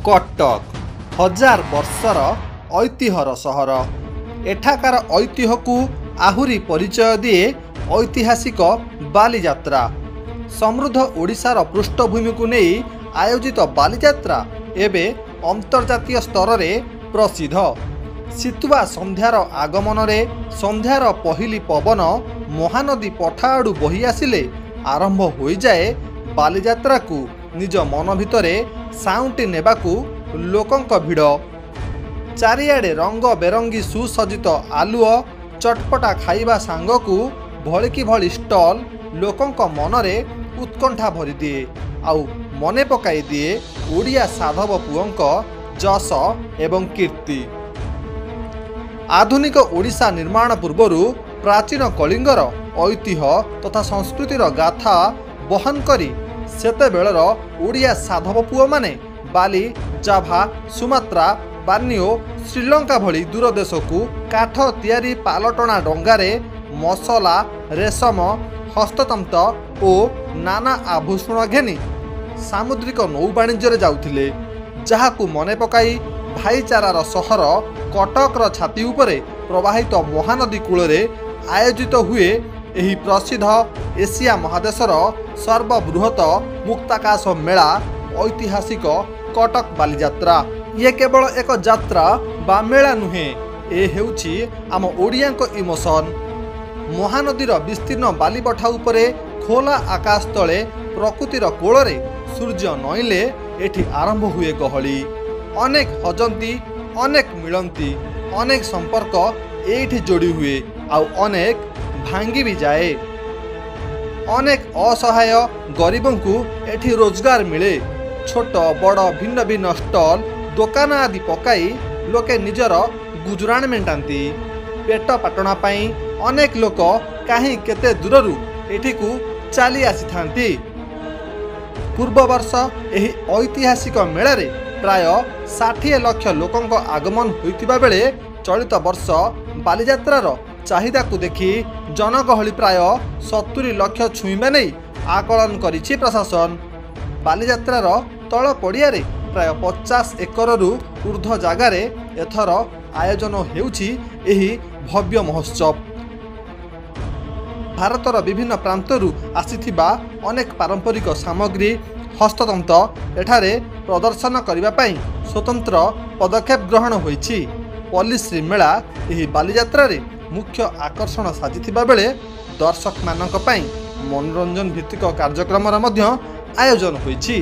कटक हजार वर्षर ऐतिह्यर सहर। एठाकार ऐतिह्य को आहुरी परिचय दिए ऐतिहासिक बालीजात्रा। समृद्ध ओडिशार पृष्ठभूमि को नहीं आयोजित बालीजात्रा एबे अंतर्जातीय स्तर रे प्रसिद्ध। शीतुआ संध्यार आगमन रे संध्यार पहिली पवन महानदी पठाड़ू बही आसिले आरंभ हो जाए बालीजात्रा को निज मन भितरे साउंटी नेबाकू लोकंक भिड़। चारिआडे रंग बेरंगी सुसज्जित आलुओ चटपटा खाइबा सांगकू भलिकी भली स्टल लोकंक मनरे उत्कंठा भरी दिए आउ मने पकाई दिए ओडिया साधव पुओंक जस एवं कीर्ति। आधुनिक ओडिशा निर्माण पूर्वरु प्राचीन कलिंगर ऐतिह्य तथा संस्कृतिर गाथा बहन करी सेते बेलर ओडिया साधव पुओ माने बाली, जाभा, सुमात्रा, बार्नियो, श्रीलंका भली दूर देश को काठ तियारी पालटना डंगारे मसला, रेशम, हस्ततंत और नाना आभूषण घेनी सामुद्रिक नौ वाणिज्य जाउथिले, जहाकू मने पकाई भाईचारार सहर कटकर छाती उपरे प्रवाहित महानदी कूଳରେ आयोजित हुए एही प्रसिद्ध एशिया महादेशर सर्वबृहत मुक्ताकाश मेला ऐतिहासिक कटक बालीजात्रा। ये केवल एक यात्रा बा मेला नुहे, ए हेउछि आम ओडियाक इमोशन। महानदीर विस्तीर्ण बालीपठा उपरे खोला आकाश तले प्रकृतिर कोଳରେ सूर्य नईले एठी आरंभ हुए गहली। अनेक हजंती, अनेक मिलंती, अनेक संपर्क एठी जोड़ी हुए आउ अनेक भांगी भी जाए। अनेक असहाय गरीबों को एठी रोजगार मिले। छोट बड़ भिन्न भिन्न स्टल दुकान आदि पकाई लोके निजर गुजराण मेंटाती। पेट पाटना पाई अनेक लोक कहीं केते दूररू एठी को चली आसी थांती। पूर्व वर्ष एही ऐतिहासिक मेला रे प्राय 60 लाख लोकंक आगमन होइतिबा बेले चलित वर्ष बालीजात्रार चाहिदा को देखि जनगहली प्राय 70 लाख छुईबा नहीं आकलन करिछि प्रशासन। बालीजात्रार तल पड़िया रे प्राय 50 एकररू ऊर्ध्व जगार एथर आयोजन हेउछि एही भव्य महोत्सव। भारतर विभिन्न प्रांतरू आसीथिबा अनेक पारंपरिक सामग्री हस्ततंत एठारे प्रदर्शन करने पाई स्वतंत्र पदक्षेप ग्रहण होईछि। पल्लीश्री मेला एही बालीजात्रा रे मुख्य आकर्षण साजिथिबा बेले दर्शक मानक पाई मनोरंजन भित्तिक कार्यक्रम आयोजन होईछि।